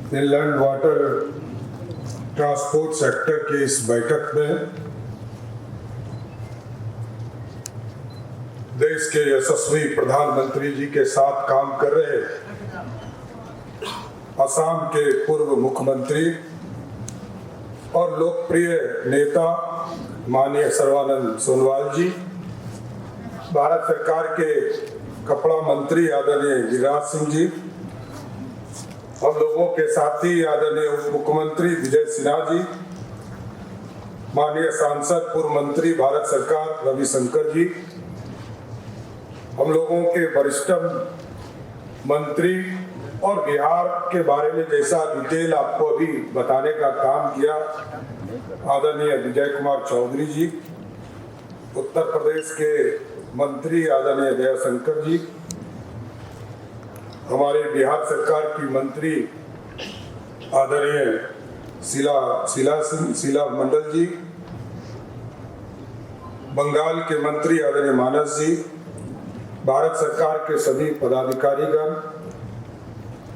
Inland water transport sector की इस बैठक में देश के यशस्वी प्रधानमंत्री जी के साथ काम कर रहे असम के पूर्व मुख्यमंत्री और लोकप्रिय नेता माननीय सर्बानंद सोनोवाल जी, भारत सरकार के कपड़ा मंत्री आदरणीय गिरिराज सिंह जी, हम लोगों के साथी आदरणीय उप मुख्यमंत्री विजय सिन्हा जी, माननीय सांसद पूर्व मंत्री भारत सरकार रविशंकर जी, हम लोगों के वरिष्ठ मंत्री और बिहार के बारे में जैसा डिटेल आपको अभी बताने का काम किया आदरणीय विजय कुमार चौधरी जी, उत्तर प्रदेश के मंत्री आदरणीय दयाशंकर जी, हमारे बिहार सरकार की मंत्री आदरणीय शीला मंडल जी, बंगाल के मंत्री आदरणीय मानस जी, भारत सरकार के सभी पदाधिकारीगण,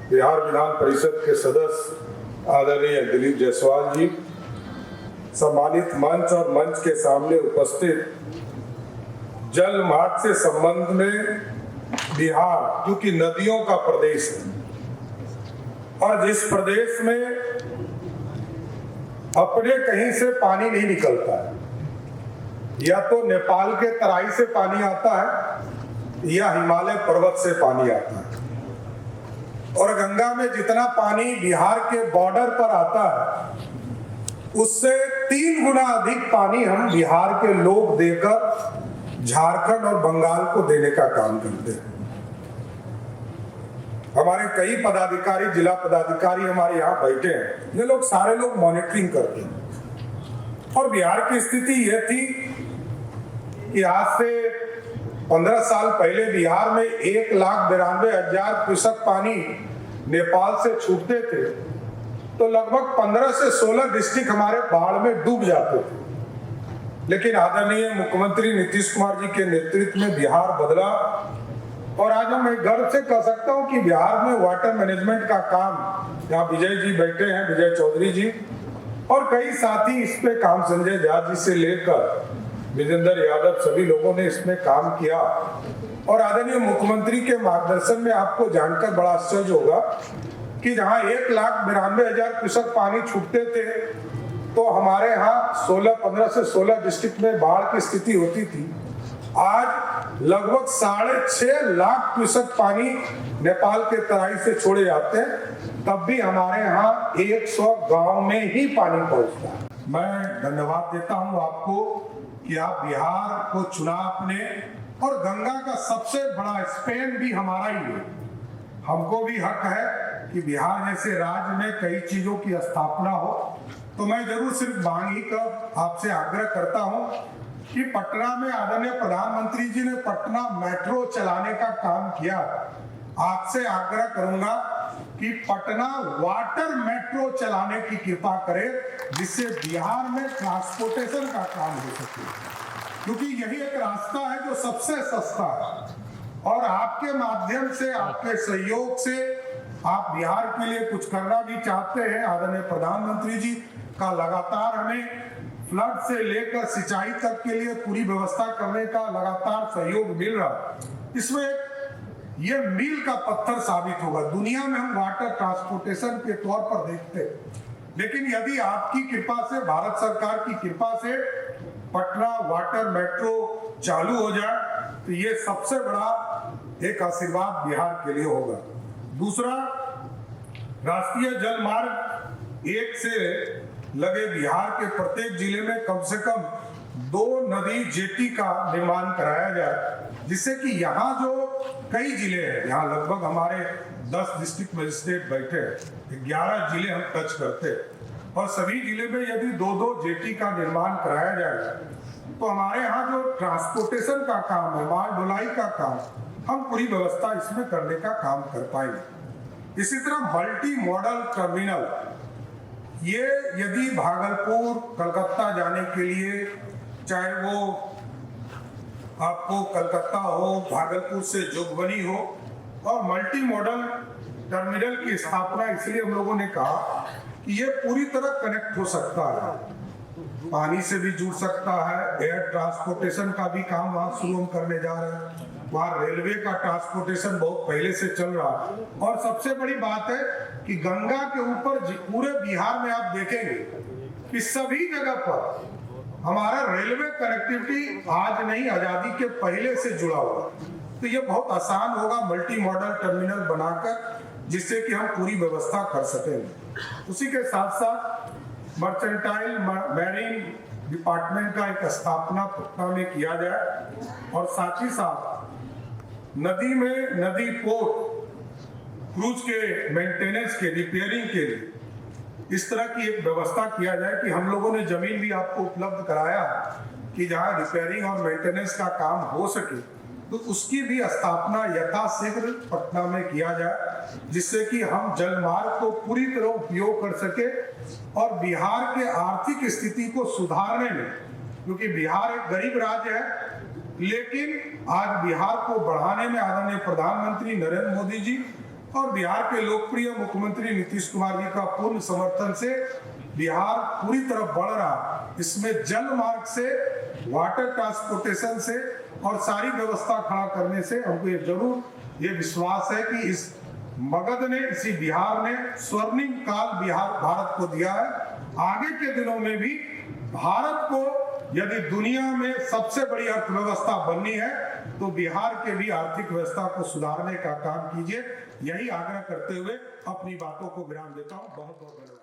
बिहार विधान परिषद के सदस्य आदरणीय दिलीप जायसवाल जी, सम्मानित मंच और मंच के सामने उपस्थित जल मार्ग से संबंध में बिहार क्योंकि नदियों का प्रदेश है और जिस प्रदेश में अपने कहीं से पानी नहीं निकलता है, या तो नेपाल के तराई से पानी आता है या हिमालय पर्वत से पानी आता है, और गंगा में जितना पानी बिहार के बॉर्डर पर आता है उससे 3 गुना अधिक पानी हम बिहार के लोग देकर झारखंड और बंगाल को देने का काम करते हैं। हमारे कई पदाधिकारी, जिला पदाधिकारी हमारे यहाँ बैठे हैं, ये लोग सारे लोग मॉनिटरिंग करते हैं। और बिहार की स्थिति यह थी कि आज से 15 साल पहले बिहार में 1,92,000 क्यूसेक पानी नेपाल से छूटते थे, तो लगभग 15 से 16 डिस्ट्रिक्ट हमारे बाढ़ में डूब जाते थे। लेकिन आदरणीय मुख्यमंत्री नीतीश कुमार जी के नेतृत्व में बिहार बदला और आज मैं गर्व से कह सकता हूं कि बिहार में वाटर मैनेजमेंट का काम, यहाँ विजय जी बैठे हैं, विजय चौधरी जी और कई साथी इस पे काम, संजय झा जी से लेकर विजेंद्र यादव, सभी लोगों ने इसमें काम किया। और आदरणीय मुख्यमंत्री के मार्गदर्शन में आपको जानकर बड़ा आश्चर्य होगा कि जहां 1,92,000 क्यूसेक पानी छूटते थे तो हमारे यहाँ 15 से 16 डिस्ट्रिक्ट में बाढ़ की स्थिति होती थी। आज लगभग 6.5 लाख क्यूसेक पानी नेपाल के तराई से छोड़े जाते हैं, तब भी हमारे यहाँ 100 गांव में ही पानी पहुंचता है। मैं धन्यवाद देता हूं आपको कि आप बिहार को चुना आपने, और गंगा का सबसे बड़ा स्पेन भी हमारा ही है। हमको भी हक है कि बिहार जैसे राज्य में कई चीजों की स्थापना हो, तो मैं जरूर सिर्फ मांग ही कर आपसे आग्रह करता हूं कि पटना में आदरणीय प्रधानमंत्री जी ने पटना मेट्रो चलाने का काम किया। आपसे आग्रह करूंगा कि पटना वाटर मेट्रो चलाने की कृपा करें, जिससे बिहार में ट्रांसपोर्टेशन का काम हो सके, क्योंकि यही एक रास्ता है जो सबसे सस्ता है। और आपके माध्यम से, आपके सहयोग से आप बिहार के लिए कुछ करना भी चाहते हैं। आदरणीय प्रधानमंत्री जी का लगातार हमें फ्लड से लेकर सिंचाई तक के लिए पूरी व्यवस्था करने का लगातार सहयोग मिल रहा, इसमें ये मील का पत्थर साबित होगा। दुनिया में हम वाटर ट्रांसपोर्टेशन के तौर पर देखते हैं, लेकिन यदि आपकी कृपा से, भारत सरकार की कृपा से पटना वाटर मेट्रो चालू हो जाए तो ये सबसे बड़ा एक आशीर्वाद बिहार के लिए होगा। दूसरा, राष्ट्रीय जल मार्ग 1 से लगे बिहार के प्रत्येक जिले में कम से कम 2 नदी जेटी का निर्माण कराया जाए, जिससे कि यहाँ जो कई जिले हैं, यहाँ लगभग हमारे 10 डिस्ट्रिक्ट मजिस्ट्रेट बैठे हैं, 11 जिले हम टच करते हैं, और सभी जिले में यदि 2-2 जेटी का निर्माण कराया जाए तो हमारे यहाँ जो ट्रांसपोर्टेशन का काम है, माल ढुलाई का काम, हम पूरी व्यवस्था इसमें करने का काम कर पाएंगे। इसी तरह मल्टी मॉडल टर्मिनल, ये यदि भागलपुर कलकत्ता जाने के लिए, चाहे वो आपको कलकत्ता हो, भागलपुर से जोगबनी हो, और मल्टी मॉडल टर्मिनल की स्थापना इसलिए हम लोगों ने कहा कि ये पूरी तरह कनेक्ट हो सकता है, पानी से भी जुड़ सकता है, एयर ट्रांसपोर्टेशन का भी काम वहाँ शुरू हम करने जा रहे हैं, वहाँ रेलवे का ट्रांसपोर्टेशन बहुत पहले से चल रहा है। और सबसे बड़ी बात है कि गंगा के ऊपर पूरे बिहार में आप देखेंगे कि सभी जगह पर हमारा रेलवे कनेक्टिविटी आज नहीं, आजादी के पहले से जुड़ा हुआ। तो ये बहुत आसान होगा मल्टी मॉडल टर्मिनल बनाकर, जिससे कि हम पूरी व्यवस्था कर सकेंगे। उसी के साथ साथ मर्चेंटाइल मैरीन डिपार्टमेंट का एक स्थापना पटना में किया जाए और साथ ही साथ नदी में नदी पोर्ट क्रूज के मेंटेनेंस के रिपेयरिंग के लिए इस तरह की एक व्यवस्था किया जाए कि हम लोगों ने जमीन भी आपको उपलब्ध कराया कि जहां रिपेयरिंग और मेंटेनेंस का काम हो सके, तो उसकी भी स्थापना यथाशीघ्र पटना में किया जाए, जिससे कि हम जलमार्ग को पूरी तरह उपयोग कर सके और बिहार के आर्थिक स्थिति को सुधारने में, क्योंकि बिहार एक गरीब राज्य है, लेकिन आज बिहार को बढ़ाने में आदरणीय प्रधानमंत्री नरेंद्र मोदी जी और बिहार के लोकप्रिय मुख्यमंत्री नीतीश कुमार जी का पूर्ण समर्थन से बिहार पूरी तरह बढ़ रहा। इसमें जल मार्ग से, वाटर ट्रांसपोर्टेशन से और सारी व्यवस्था खड़ा करने से हमको ये जरूर ये विश्वास है कि इस मगध ने, इसी बिहार ने स्वर्णिम काल बिहार भारत को दिया है। आगे के दिनों में भी भारत को यदि दुनिया में सबसे बड़ी अर्थव्यवस्था बननी है तो बिहार के भी आर्थिक व्यवस्था को सुधारने का काम कीजिए। यही आग्रह करते हुए अपनी बातों को विराम देता हूँ। बहुत बहुत धन्यवाद।